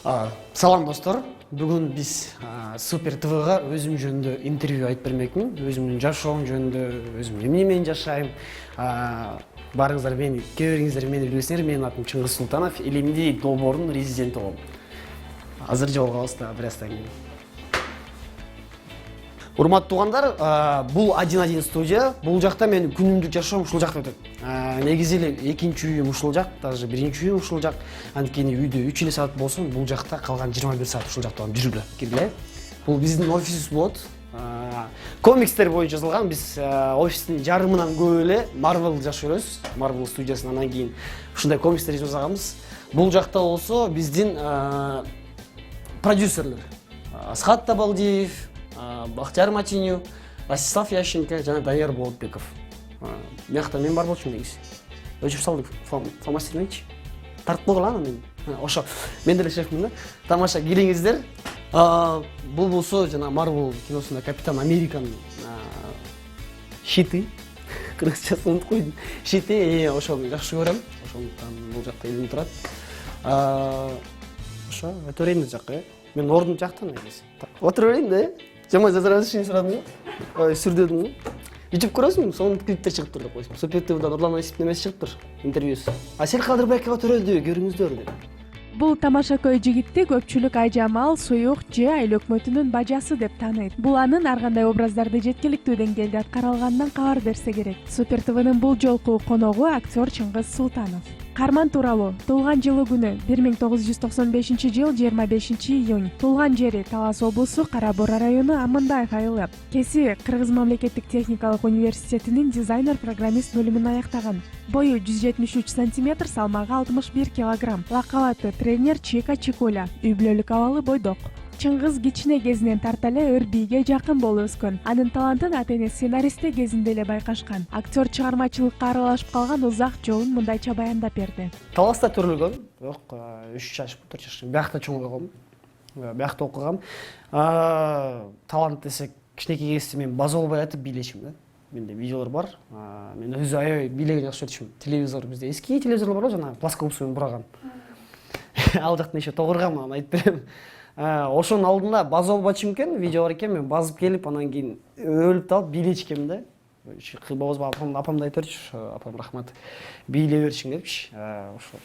Салам достор. Бүгүн биз Супер ТВга өзүм жөнүндө интервью айтып бермекмин. Өзүмдүн жашоом жөнүндө, өзүм эмне менен жашайм. Барыңыздар мени, кээ бириңиздер мени билбесеңер, менин атым Чыңгыз Султанов, Илимди долбоордун резиденти болом. Азыр жолугабыз да бираздан кийин. Урматтуу туугандар, бул 1-1 студия. Бул жакта менин күнүмдүк жашоом ушул жакта өтөт. Негизи эле экинчи үйүм ушул жак, даже биринчи үйүм ушул жак. Анткени үйдө 3 саат болсун, бул жакта калган 21 саат ушул жакта жүрүп киргиле. Бул биздин офисибиз болот. Комикстер боюнча жазылган. Биз офистин жарымынан көп эле Marvel жашап жүрөбүз. Marvel студиясынан андан кийин ушундай комикстер жасаганбыз. Бул жакта болсо биздин продюсерлер Асхат Табалдиев, Бахтияр Матиню, Ростислав Ященко жана Данияр Болотбеков. Мякта мен бар болчумун негизи. Өчүп салдык фломастерменчи. Тартып койгула мен. Ошо мен деле шефмин да. Тамаша келиңиздер. Бул болсо жана Marvel киносунда Капитан Американын щиты. Кыргызчасын унутуп койдум. Щиты, ошону жакшы көрөм. Ошондуктан бул жакта элим турат. Ошо өтө берейин жакка. Мен ордун жактан негизи. Отура берейин да. Жаман жазырашын сурадым. Сүрдөдүм. Ютуб көрөсүң, сонун клиптер чыгып тур деп койсум. Супер ТВда Нурлан Айсип немеси чыгып тур, интервьюсу. Асел Кадырбекова төрөлдү, көрүңүздөр деп. Бул тамашакөй жигитти көпчүлүк Айжамал, Суюк же Айыл өкмөтүнүн бажасы деп тааныйт. Бул анын ар кандай образдарды жеткиликтүү деңгээлде аткара алганынан кабар берсе керек. Супер ТВнын бул жолку коногу актер Чыңгыз Султанов. Карман тууралуу. Туулган жылы күнү 1995 жыл 25 июнь. Туулган жери Талас облусу Кара Бура району Амандаев айылы. Кеси Кыргыз мамлекеттик техникалык университетинин дизайнер-программист бөлүмүн аяктаган. Бою 173 сантиметр, салмагы 61 килограмм. Лакабаты тренер Чика Чикуля. Үй бүлөлүк абалы бойдок. Чыңгыз кичине кезинен тарта эле ыр бийге жакын болуп өскөн. Анын талантын ата-энеси сценаристи кезинде эле байкашкан. Актер чыгармачылыкка аралашып калган узак жолун мындайча баяндап берди. Таласта төрөлгөм, бирок 3 жаш, 4 жаш. Биякта чоң болгом. Биякта окугам. Талант десек, кичинекей кезде мен база болбой атып бийлечим да. Менде видеолор бар. Мен өзү аябай бийлеген жакшы көрчүмүн. Телевизор бизде эски телевизорлор бар, жана плоскоусумен бураган. Ал жактан еще тогургам, аны айтып берем. Ошонун алдында база болбочумун экен, видео бар экен, мен базып келип, анан кийин өлүп талып бийлечкем да. Кыйбабыз апамды айтып берчү, апам рахмат. Бийлей берчиң депчи. Ошо.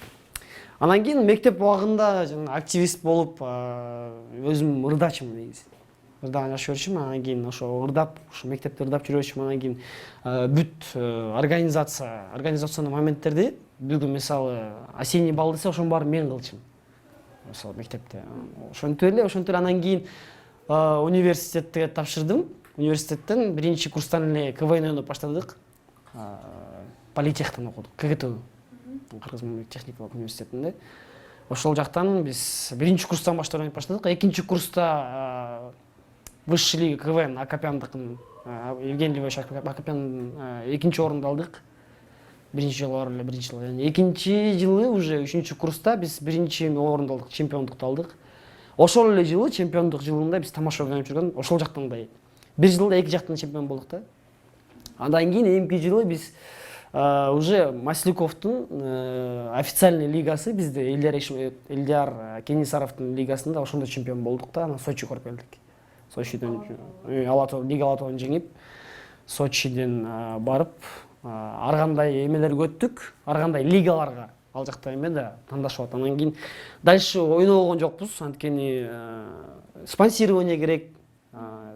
Анан кийин мектеп убагында жана активист болуп, өзүм ырдачымын негизи. Ырдаган жакшы көрчүмүн, анан кийин ошо ырдап, ошо мектепте ырдап жүрөчүмүн, анан кийин бүт организационный моменттерди, бүгүн мисалы осенний бал десе, ошонун баарын мен кылчумун. Мисалы мектепте. Ошентип эле анан кийин университетте тапшырдым. Университеттен биринчи курстан эле КВН ойноп баштадык. Политехтен окудук, КГТУ. Кыргыз мамлекеттик техникалык университетинде. Ошол жактан биз биринчи курстан баштап ойноп баштадык. Экинчи курста высший лига КВН Акопяндыкын, Евгений Львович Акопяндын экинчи орунду алдык. Биринчи жылы бар эле, биринчи жылы. Экинчи жылы уже 3-чү курста биз биринчи орунду алдык, чемпиондукту алдык. Ошол эле жылы чемпиондук жылында биз тамаша ойноп жүргөн, ошол жактан да бир жылда эки жактан чемпион болдук да. Андан кийин эмки жылы биз уже Масляковдун официальный лигасы, бизде Элдияр Кенисаровдун лигасында ошондо чемпион болдук да, анан Сочи коруп келдик. Сочиден лига Алатауын жеңип, Сочиден барып, ар кандай эмелерге өттүк, ар кандай лигаларга ал жакта эме да тандашып атат. Анан кийин дальше ойногон жокпуз, анткени спонсирование керек.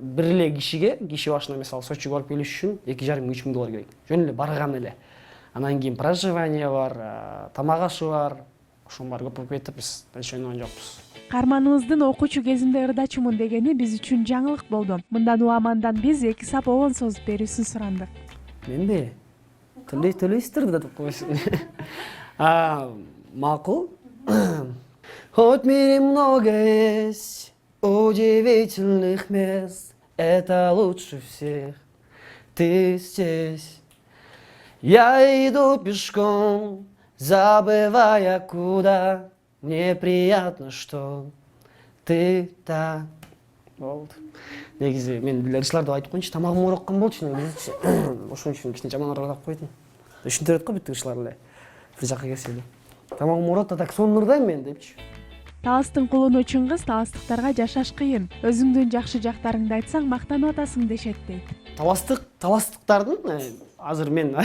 Бир эле киши башына мисалы Сочиге барып келиш үчүн 2,5–3 миң доллар керек. Жөн эле барган эле. Анан кийин проживание бар, тамак ашы бар. Ошонун баары көп болуп кетип, биз дальше ойногон жокпуз. Карманыбыздын окуучу кезинде ырдачумун дегени биз үчүн жаңылык болду. Мындан уламандан биз 2 сап обон созуп берүүсүн сурандык. Менде төлөйсүздөр деп койсун. Макул. Хоть в мире много есть удивительных мест, это лучше всех ты здесь. Я иду пешком, забывая куда, мне приятно, что ты там. Болду. Негизи мен билерчилер деп айтып коюнчу, тамагым ооруккан болчу негизи. Ошон үчүн кичине жаман ырдап койдум. Ушинтип го бүт кишилер эле. Бир жакка келсе эле. Тамагым ооруп, так сонун ырдайм мен депчи. Таластын кулуну чыңгыз таластыктарга жашаш кыйын. Өзүңдүн жакшы жактарыңды айтсаң мактанып атасың дешет дейт. Таластыктардын азыр мен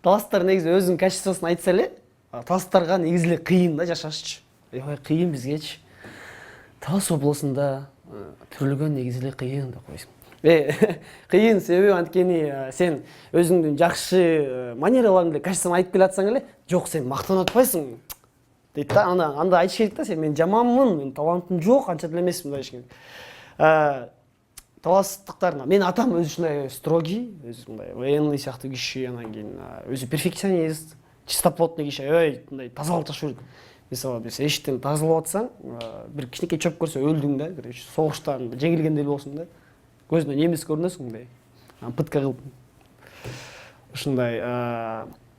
таласттар негизи өзүнүн качествосын айтса эле, таласттарга негизи эле кыйын да жашашчы. Аябай кыйын бизгечи. Талас облусунда төрөлгөн негизи эле кыйын деп койсуң. Кыйын себеби анткени сен өзүңдүн жакшы манераларың эле качествосын айтып келатсаң эле, жок сен мактанып атпайсың дейт да. Анда айтыш керек да, сен мен жаманмын, мен талантым жок, анча деле эмесмин дейиш керек. Таластыктар, мен атам өзү ушундай строгий, өзү мындай военный сыяктуу киши, анан кийин өзү перфекционист, чистоплотный киши, мындай тазалык жакшы көрөт. Мисалы, биз эшиктен тазалап атсаң, бир кичинекей чөп көрсө өлдүң да, бир согуштан жеңилгендей болсуң да. Көзүнө немис көрүнөсүң мындай. Пытка кылып. Ушундай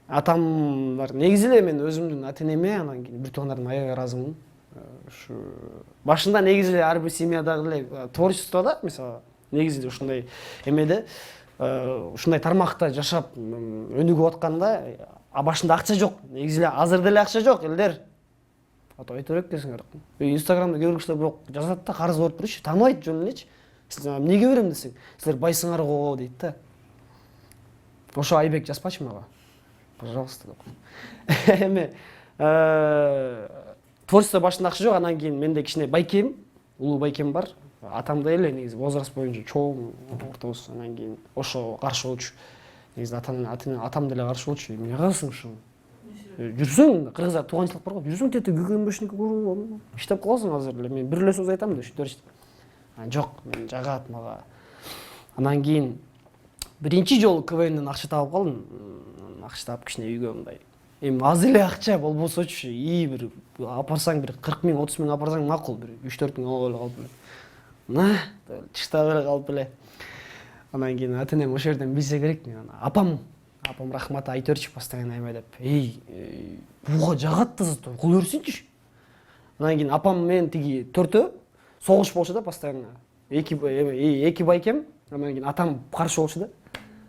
атамдар негизи эле мен өзүмдүн ата-энеме, анан кийин бир туугандарыма аябай ыраазымын. Ушу башында негизи эле ар бир семьядагы эле творчествода, мисалы, негизи эле ушундай эмеде, ушундай тармакта жашап өнүгүп атканда, башында акча жок. Негизи эле азыр деле акча жок, элдер. Айта берет экенсиңер. Инстаграмда кээ бир кишилер бирок жазат да, карыз берип турчу, тааныбайт жөн элечи. Силер эмнеге берем десең, силер байсыңар го дейт да. Ошо Айбек жазпачы мага. Пожалуйста деп. Эми творчество башында акча жок, анан кийин менде кичине байкем, улуу байкем бар. Атамдай эле негизи возраст боюнча чоң, ортобуз, анан кийин ошо каршы болчу. Негизи атам деле каршы болчу. Эмне кыласың ушуну? Жүрсөң, кыргыздар тууганчылык бар го, жүрсөң тете гүгөнбөшнүккө көрүп, иштеп каласың азыр эле. Мен бир эле сөз айтам да, ушинтип. Жок, мен жагат мага. Анан кийин биринчи жолу КВНден акча таап калдым. Акча таап кичине үйгө мындай. Эми аз эле акча болбосочу, бир апарсаң бир 40 миң, 30 миң апарсаң макул, бир 3-4 миң алып эле калып эле. Чыштап эле калып эле. Анан кийин ата-энем ошол жерден билсе керек, апам рахмат айтып берчү постоянно эме деп. Буга жагат да зато, кыла берсинчи. Анан кийин апам менен тиги төртөө согуш болчу да постоянно. Эки байкем, анан кийин атам каршы болчу да.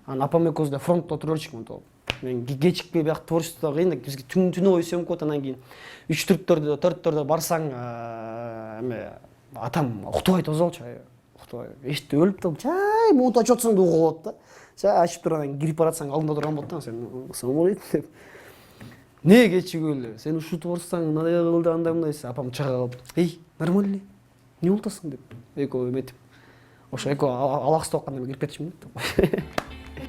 Анан апам экөөбүз да фронтто отура берчүк монтип. Мен кечикпей бияк творчествого кыйын да, бизге түнү бою сөмүп коет. Анан кийин 3-4-төрдө, 4-төрдө барсаң, эме атам уктубай тозолчу, уктубай. Эшитип өлүп туруп, "Чай, монтип ачып атсаң да угуп алат да." Чай ачып туруп анан кирип баратсаң алдында турган болот да, сен сомолойт деп. "Не кечигөөлө? Сен ушинтип барсаң, мындай кылды, андай мындайсың." Апам чыга калып, нормально. Не болтасың деп. Экөө эметип. Ошо экөө алаксытып атканда мен кирип кетчүмүн деп.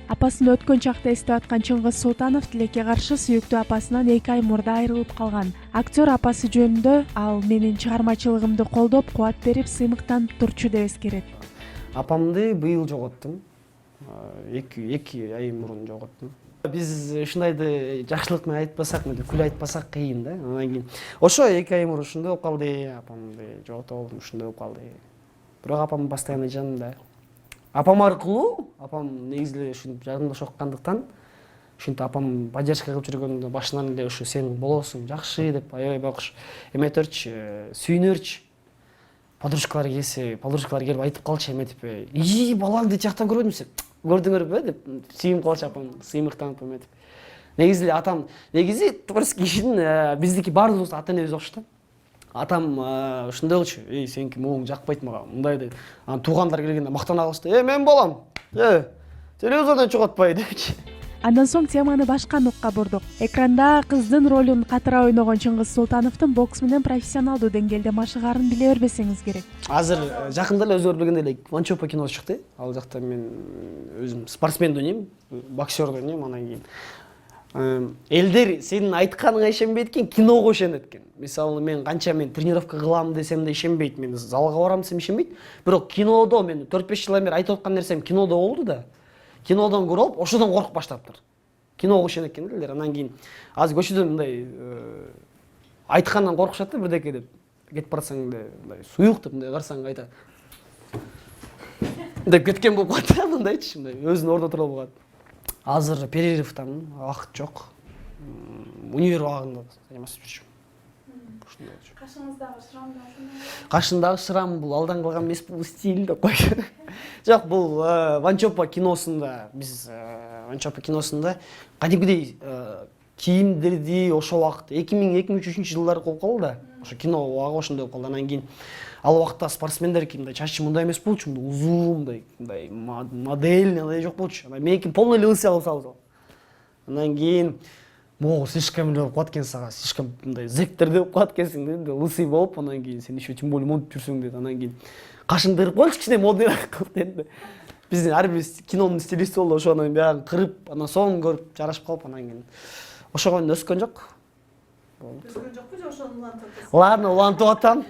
Апасын өткөн чакта эстеп аткан Чыңгыз Султанов тилекке каршы сүйүктүү апасынан 2 ай мурда айрылып калган. Актер апасы жөнүндө ал менин чыгармачылыгымды колдоп, кубат берип, сыймыктанып турчу деп эскерет. Апамды быйыл жоготтум. 2 ай мурун жоготтум. Биз ушундайды жакшылык менен айтпасак, күлүп айтпасак кыйын да. Анан кийин ошо 2 ай мурун ушундай болуп калды, апамды жоготуп алдым, ушундай болуп калды. Бирок апам постоянно жанымда. Апам аркылуу, апам негизи эле ушинтип жанымда оккандыктан, ушинтип апам поддержка кылып жүргөндө башынан эле ушу сен болосуң, жакшы деп аябай байкуш эметерчи, сүйүнөрчү. Подружкалар келип айтып калчу эметип, балаңды жактан көрбөдүм сен. Көрдүңөрбү деп сүйүнүп калчу апам, сыймыктанып эметип. Негизи эле атам, негизи творческий кишинин биздики баардыгыбыз ата-энебиз окшош да. Атам ушундай болчу, сеники муң жакпайт мага, мындай деп. Анан туугандар келгенде мактана калышты. Мен балам, телевизордон чыгатпай депчи. Андан соң теманы башка нукка бурдук. Экранда кыздын ролун катыра ойногон Чыңгыз Султановдун бокс менен профессионалдуу деңгээлде машыгарын биле бербесеңиз керек. Азыр жакында эле өзүңөр билгендей эле Ванчопа киносу чыкты. Ал жакта мен өзүм спортсмен ойнойм, боксер ойнойм, анан кийин элдер сенин айтканыңа ишенбейт экен, киного ишенет экен. Мисалы мен канча тренировка кылам десем да ишенбейт, мен залга барам десем ишенбейт. Бирок кинодо мен 4-5 жылдан бери айтып аткан нерсем кинодо болду да. Кинодон көрүп, ошодон коркуп баштаптыр. Киного ишенет экен элдер. Анан кийин азыр көчөдө мындай айткандан коркушат да, бирдеке деп. Кетип барсаң мындай суюк деп мындай карасаң кайта. Деп кеткен болуп калат да, мындайчы, мындай өзүнүн ордуна туруп калат. Азыр перерывтамын, вакыт жок. Универ убагында заниматься жүрчүмүн. Кашыңыздагы шрам да ошондой. Кашындагы шрам бул алдан калган эмес, бул стиль деп койчу. Жок, бул Ванчопа киносунда, биз Ванчопа киносунда кадимгидей кийимдерди ошол убакта 2000-2003 жылдары болуп калды да. Ошо кино убагы ошондой болуп калды. Анан кийин ал убакта спортсмендер мындай чачы мындай эмес болчу, мындай узун, мындай модель андай жок болчу. Анан меники полный лысый алып салып. Анан кийин могу слишком эле болуп калат экенсиң сага, слишком мындай зектерди болуп калат экенсиң деди, лысый болуп, анан кийин сен еще тем более монтип жүрсүң деди. Анан кийин кашыңды кырып койчу, кичине модныйраак кылып деди. Биздин ар бир кинонун стилисти болду, ошонун баарын кырып, анан сонун көрүп жарашып калып, анан кийин ошого өскөн жок. Өскөн жокпу же ошону улантып атасыз? Ладно, улантып атам.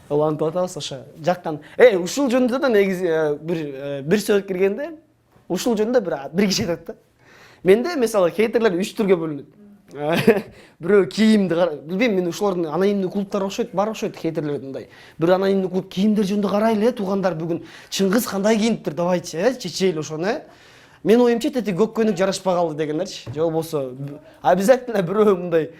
Улантып атабыз ошо. Жаккан. Ушул жөнүндө да негизи бир сөз киргенде, ушул жөнүндө бир киши айтат да. Менде мисалы хейтерлер 3 түргө бөлүнөт. Бирөө кийимди билбейм, мен ушулардын анонимдүү клубтары окшойт, бар окшойт хейтерлер мындай. Бир анонимдүү клуб кийимдер жөнүндө карайлы, туугандар бүгүн Чыңгыз кандай кийиниптир, давайте, чечейли ошону. Мен оюмча тети көк көйнөк жарашпай калды дегендерчи. Же болбосо обязательно бирөө мындай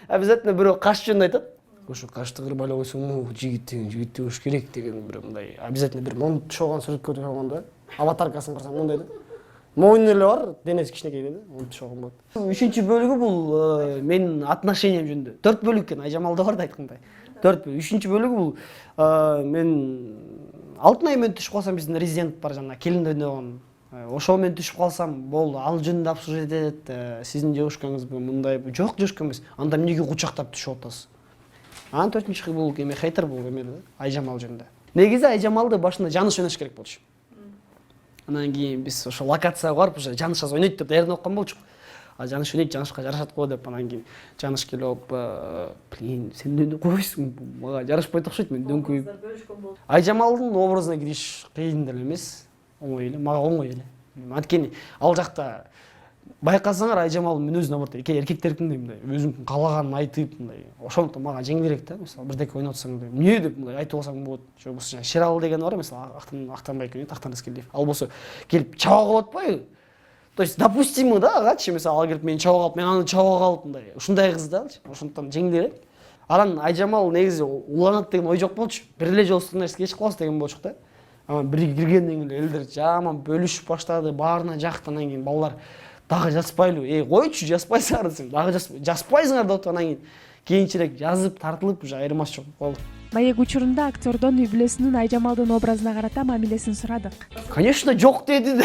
обязательно бирөө каш жөнүндө айтат. Ошо кашты кырып эле койсоң, жигит болуш керек деген бир мындай обязательно бир монтчогон сүрөткө түшүп алганда, аватаркасын карасаң мындай да. Мойны эле бар, денеси кичинекей да, монтчогон болот. 3-чү бөлүгү бул менин отношениям жөнүндө. 4 бөлүк экен, Айжамалда бар да айткандай. 4 бөлүк. 3-чү бөлүгү бул мен алтын ай мен түшүп калсам биздин резидент бар жана келин ойногон. Ошол мен түшүп калсам болду, ал жөнүндө обсуждать этет. Сиздин жошкаңызбы мындай, жок жошка эмес. Анда эмнеге кучактап түшүп атасыз? Анан 4-чү бул эме хейтер бул эме Айжамал жөнүндө. Негизи Айжамалды башында Жаныш ойнош керек болчу. Анан кийин биз ошо локацияга барып уже Жаныш аз ойнойт деп даярданып аткан болчук. А Жаныш ойнойт, Жанышка жарашат го деп анан кийин Жаныш келип, "Блин, сен дөңкөй койсуң, мага жарашпайт окшойт, мен дөңкөйүп." Бөлүшкөн болду. Айжамалдын образына кириш кыйын деле эмес, оңой эле, мага оңой эле. Анткени ал жакта байкасаңар Айжамалдын мүнөзү наоборот эркектердикиндей мындай өзүң каалаганын айтып мындай. Ошондуктан мага жеңилирээк да, мисалы бирдеке ойноп атсаң эмне деп мындай айтып алсаң болот. Же болбосо Шералы деген бар, мисалы Актанбек ойнойт, Актан Рыскелдиев. Ал болсо келип чаба калып атпайбы? То есть допустимо да, агачы, мисалы ал келип мени чаба калып, мен аны чаба калып мындай. Ушундай кыз да, ошондуктан жеңилирээк. Анан Айжамал негизи уланат деген ой жок болчу. Бир эле жолу нерсе кечип калабыз деген болчук да. Анан бири киргенден кийин элдер жаман бөлүшүп баштады, баарына жакты. Анан кийин балдар дагы жазбайлы, койчу, жазбайсыңар десем, дагы жазбайсыңар деп атып, анан кийин кийинчерээк жазып, тартылып уже айырмасы жок болду. Маек учурунда актердон үй бүлөсүнүн Айжамалдын образына карата мамилесин сурадык. Конечно, жок деди.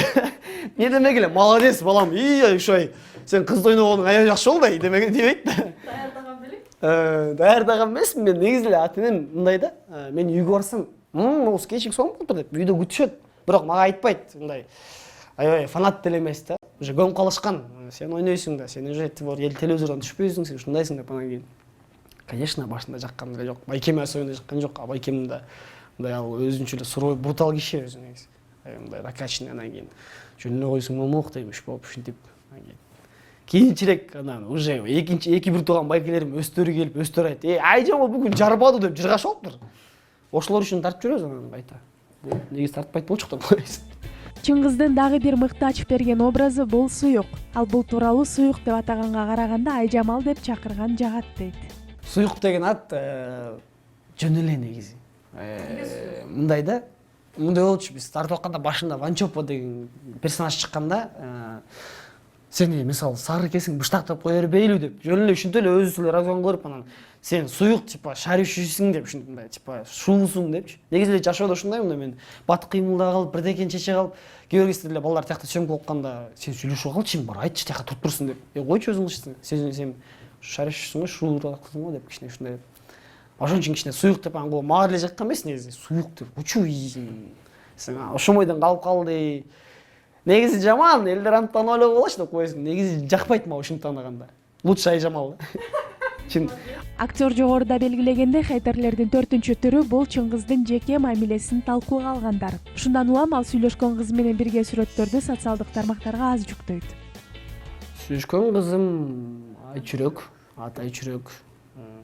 Не демек эле, молодец балам, ошой, сен кызды ойногонуң аябай жакшы болду, демек дебейт да. Даярдаган белек? Даярдаган эмесмин мен, негизи эле ата-энем мындай да, мен үйгө барсам, "Могу кечик сонун болуптур" деп үйдө күтүшөт. Бирок мага айтпайт, мындай. Аябай фанат деле эмес да. Уже көңүп калышкан. Сен ойнойсуң да, сен уже эл телевизордон түшпөйсүң, сен ушундайсың деп анан кийин. Конечно, башында жаккан деле жок. Байкем ойной жаккан жок. А байкем да мындай ал өзүнчө эле сурой, брутал киши өзү негизи. Мындай накачанный, анан кийин жөнүнө койсоң момок деймиш болуп ушинтип. Анан кийин кийинчерээк анан уже эки бир тууган байкелерим өстөрү келип, өстөрү айтты: "Айжамал бүгүн жарбады" деп жыргашып алыптыр. Ошолор үчүн тартып жүрөбүз анан кайта. Бул негизи тартпайт болчук деп ойлойсуң. Чыңгыздын дагы бир мыкты ачып берген образы бул Суюк. Ал бул тууралуу Суюк деп атаганга караганда Айжамал деп чакырган жагат дейт. Суюк деген ат жөн эле негизи. Мындай да, мындай болчу, биз тартып атканда башында Ванчопо деген персонаж чыкканда, сени мисалы сары экенсиң быштактап кое бербейлүү деп, жөн эле ушинтип эле өзүбүз эле разгон кылып анан сен суюк типа шаришисиң деп ушундай типа шуусуң депчи. Негизи эле жашоодо ушундай мындай мен бат кыймылда калып, бирдекени чече калып, кээ бир кезде эле балдар тиякта сөмкө окутканда сен сүйлөшүп калчы, бар айтчы, тиякка туруп турсуң деп. Койчу өзүң кылчысың. Сен шаришисиң го, шуулаткысың го деп кичине ушундай. Ошон үчүн кичине суюк деп аңгы мага эле жаккан эмес негизи. Суюк деп учу. Сен ошол ойдон калып калды. Негизи жаман, элдер антан ойлоп калачы деп койсуң. Негизи жакпайт мага ушинтип тандаганда. Лучше Айжамал. Чын. Актер жогоруда белгилегендей, хейтерлердин 4-чү түрү бул Чыңгыздын жеке мамилесин талкууга алгандар. Ушундан улам ал сүйлөшкөн кызы менен бирге сүрөттөрдү социалдык тармактарга аз жүктөйт. Сүйлөшкөн кызым Айчүрөк, Айчүрөк.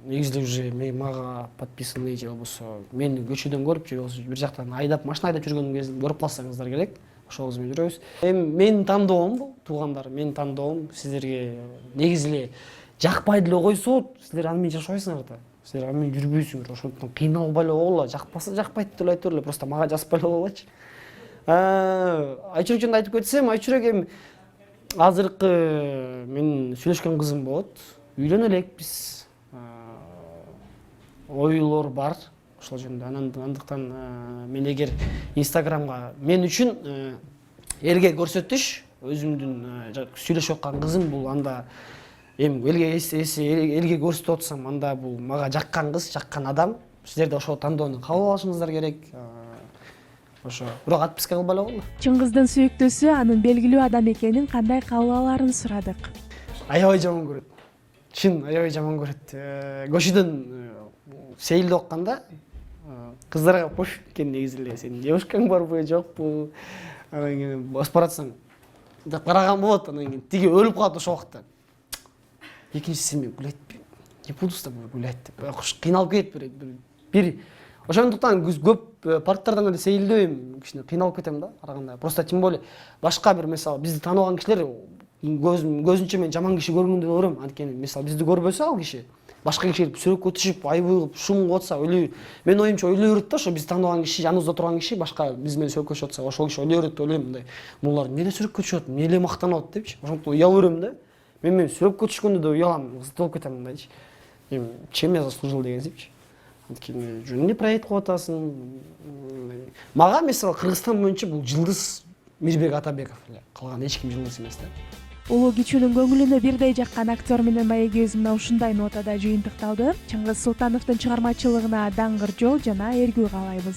Негизи уже мага подписанный же болбосо мени көчөдөн көрүп же болбосо бир жактан айдап, машина айдап жүргөнүм кезинде көрүп калсаңыздар керек. Ошол кыз менен жүрөбүз. Менин тандоом бул, туугандар, менин тандоом сиздерге негизи эле жакпай деле койсо, силер аны менен жашабайсыңар да. Силер аны менен жүрбөйсүңөр. Ошондуктан кыйналбай эле койгула, жакпаса жакпайт деп айтып эле, просто мага жазбай эле койгулачы. Айчүрөк жөнүндө айтып кетсем, Айчүрөк азыркы менин сүйлөшкөн кызым болот. Үйлөнө элекпиз. Ойлор бар ошол жөнүндө. Андыктан мен эгер Инстаграмга мен үчүн элге көрсөтүш өзүмдүн сүйлөшүп аткан кызым бул анда эми элге көрсөтүп атсам анда бул мага жаккан кыз, жаккан адам. Силер да ошол тандоону кабыл алышыңыздар керек. Ошо бирок отписка кылбай эле болду. Чыңгыздын сүйүктүүсү анын белгилүү адам экенин кандай кабыл алаарын сурадык. Аябай жаман көрөт. Чын аябай жаман көрөт. Көчөдөн сейилдеп атканда кыздарга пофиг экен негизи эле. Сенин девушкаң барбы, жокпу? Анан кийин басып баратсаң деп караган болот. Анан кийин тиги өлүп калат ошол убакта. Экинчиси мен гулять, не буду с тобой гулять деп кыйналып кетет бир. Ошондуктан көп парктардан эле сейилдебейм, кичине кыйналып кетем да караганда. Просто тем более башка бир мисалы бизди тааныбаган кишилер көзүнчө мен жаман киши көргөндө көрөм. Анткени мисалы бизди көрбөсө ал киши башка киши сүрөккө түшүп, айбый кылып, шум кылып атса, мен оюмча ойлой берет да, ошо бизди тааныбаган киши, жаныбызда турган киши башка биз менен сүрөккө түшүп атса, ошол киши ойлой берет деп ойлойм мындай. Булар эмне сүрөккө түшүп, эмне мактанып атат депчи. Ошондуктан уялып берем да. Мен сүрөккө түшкөндө да уялам, ызытып кетем мындайчы. Эми чем я заслужил дегенсипчи. Анткени жөн эмне проект кылып атасың? Мага мисалы Кыргызстан боюнча бул жылдыз Мирбек Атабеков эле. Калган эч ким жылдыз эмес да. Улуу кичүүнүн көңүлүнө бирдей жаккан актер менен маегибиз мына ушундай нотада жыйынтыкталды. Чыңгыз Султановдун чыгармачылыгына даңгыр жол жана эргүү каалайбыз.